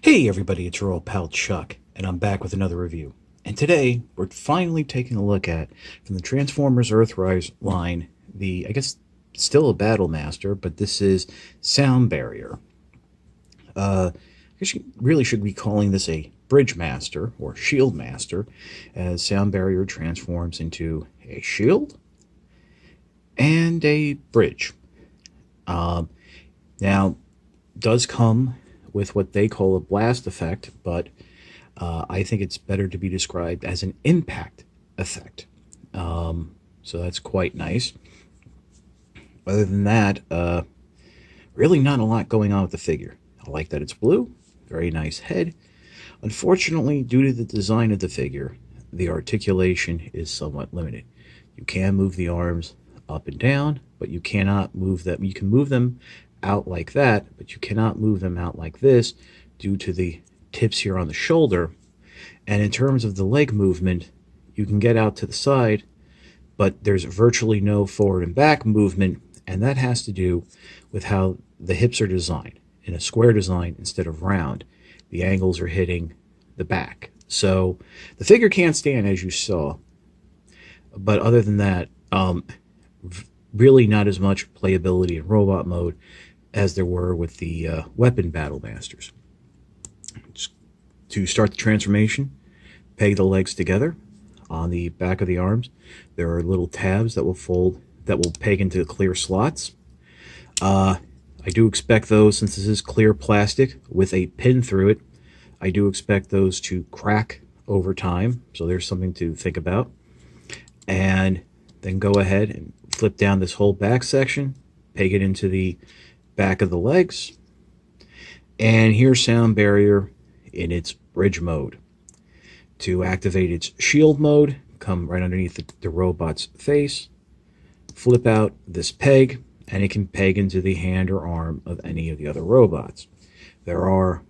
Hey everybody, it's your old pal Chuck, and I'm back with another review. And today, we're finally taking a look at, from the Transformers Earthrise line, I guess, still a Battle Master, but this is Soundbarrier. I guess you really should be calling this a Bridge Master, or Shield Master, as Soundbarrier transforms into a shield and a bridge. Um, Now, does come with what they call a blast effect, but I think it's better to be described as an impact effect. So that's quite nice. Other than that, really not a lot going on with the figure. I like that it's blue, very nice head. Unfortunately, due to the design of the figure, the articulation is somewhat limited. You can move the arms up and down, but you cannot move them. You can move them out like that, but you cannot move them out like this due to the tips here on the shoulder. And in terms of the leg movement, you can get out to the side, but there's virtually no forward and back movement, and that has to do with how the hips are designed. In a square design instead of round, the angles are hitting the back. So the figure can't stand, as you saw, but other than that, really not as much playability in robot mode as there were with the weapon battle masters. Just to start the transformation, peg the legs together. On the back of the arms, there are little tabs that will fold, that will peg into clear slots. I do expect those, since this is clear plastic with a pin through it, I do expect those to crack over time. So there's something to think about. And then go ahead and flip down this whole back section, peg it into the back of the legs. And here's Soundbarrier in its bridge mode. To activate its shield mode, come right underneath the robot's face, flip out this peg, and it can peg into the hand or arm of any of the other robots. There are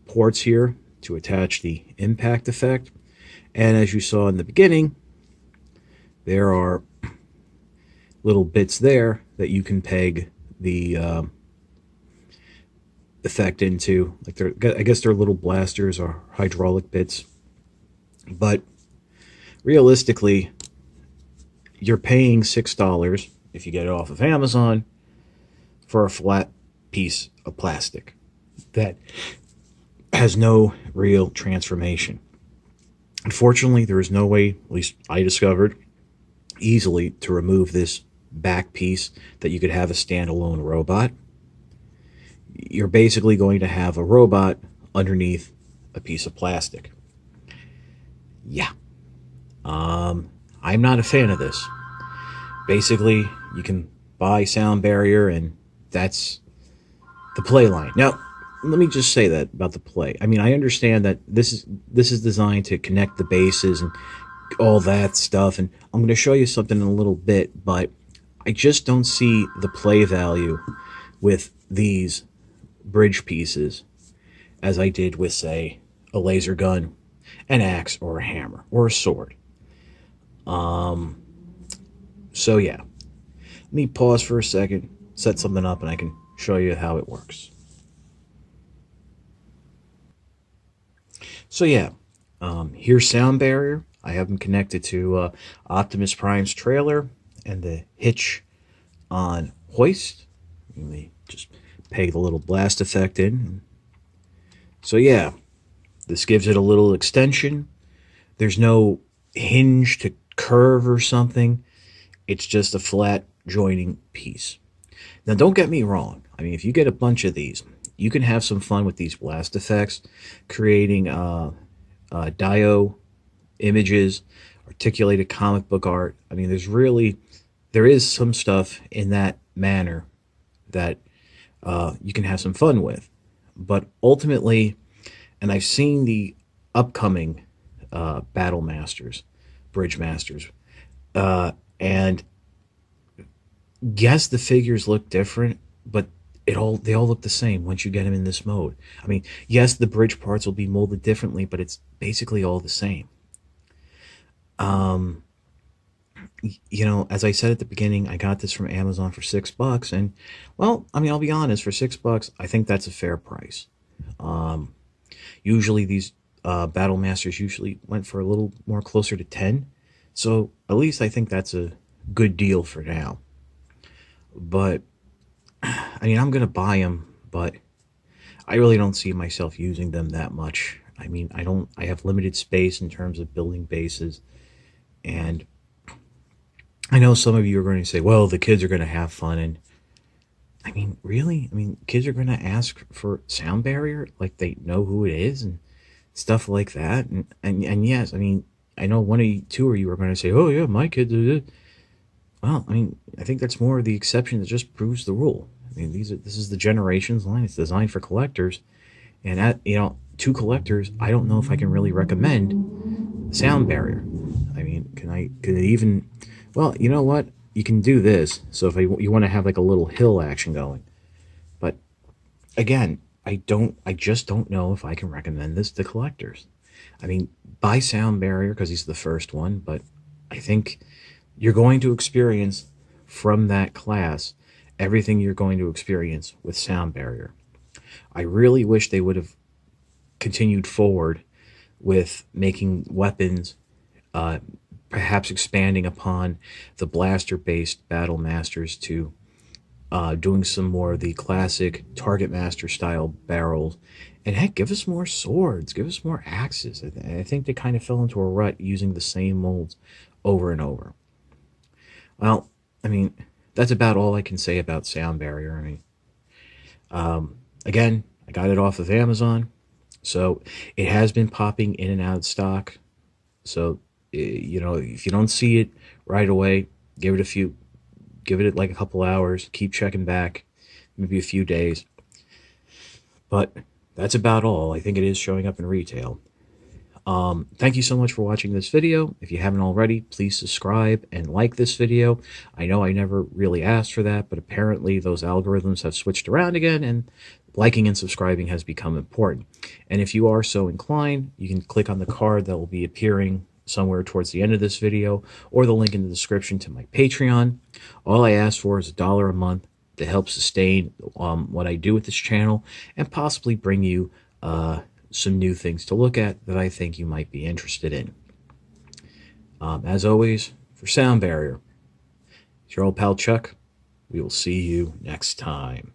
ports here to attach the impact effect, and as you saw in the beginning, there are little bits there that you can peg the effect into. Like, I guess they're little blasters or hydraulic bits. But realistically, you're paying $6 if you get it off of Amazon for a flat piece of plastic that has no real transformation. Unfortunately, there is no way, at least I discovered, easily to remove this back piece that you could have a standalone robot. You're basically going to have a robot underneath a piece of plastic. Yeah. I'm not a fan of this. Basically, you can buy Soundbarrier, and that's the play line. Now, let me just say that about the play. I mean, I understand that this is designed to connect the bases and all that stuff, and I'm going to show you something in a little bit, but I just don't see the play value with these bridge pieces as I did with, say, a laser gun, an axe, or a hammer, or a sword. So yeah, let me pause for a second, set something up, and I can show you how it works. So yeah, here's Soundbarrier. I have them connected to Optimus Prime's trailer and the hitch on hoist. Let me just peg the little blast effect in. So yeah, this gives it a little extension. There's no hinge to curve or something. It's just a flat joining piece. Now, don't get me wrong. I mean, if you get a bunch of these, you can have some fun with these blast effects, creating Dio images, articulated comic book art. I mean, there is some stuff in that manner that you can have some fun with. But ultimately, and I've seen the upcoming Battle Masters, Bridge Masters, and yes, the figures look different, but they all look the same once you get them in this mode. I mean, yes, the bridge parts will be molded differently, but it's basically all the same. You know, as I said at the beginning, I got this from Amazon for $6, and well, I mean, I'll be honest, for $6, I think that's a fair price. Usually these Battle Masters usually went for a little more closer to 10. So at least I think that's a good deal for now. But I mean, I'm going to buy them, but I really don't see myself using them that much. I mean, I have limited space in terms of building bases. And I know some of you are going to say, well, the kids are going to have fun. And I mean, really? I mean, kids are going to ask for Soundbarrier like they know who it is and stuff like that. And yes, I mean, I know one of you, two of you are going to say, oh, yeah, my kids are it. Well, I mean, I think that's more the exception that just proves the rule. I mean, this is the Generations line. It's designed for collectors. And to collectors, I don't know if I can really recommend Soundbarrier. I mean, can it even, well, you know what? You can do this. So if you want to have like a little hill action going. But again, I just don't know if I can recommend this to collectors. I mean, buy Soundbarrier because he's the first one, but I think you're going to experience from that class everything you're going to experience with Soundbarrier. I really wish they would have continued forward with making weapons, perhaps expanding upon the blaster-based Battle Masters to doing some more of the classic Target Master style barrels. And heck, give us more swords, give us more axes. I think they kind of fell into a rut using the same molds over and over. Well, I mean, that's about all I can say about Soundbarrier. I mean, again, I got it off of Amazon, so it has been popping in and out of stock. So, if you don't see it right away, give it like a couple hours, keep checking back, maybe a few days. But that's about all. I think it is showing up in retail. Thank you so much for watching this video. If you haven't already, please subscribe and like this video. I know I never really asked for that, but apparently those algorithms have switched around again, and liking and subscribing has become important. And if you are so inclined, you can click on the card that will be appearing somewhere towards the end of this video, or the link in the description to my Patreon. All I ask for is $1 a month to help sustain what I do with this channel, and possibly bring you some new things to look at that I think you might be interested in. As always, for Soundbarrier, it's your old pal Chuck. We will see you next time.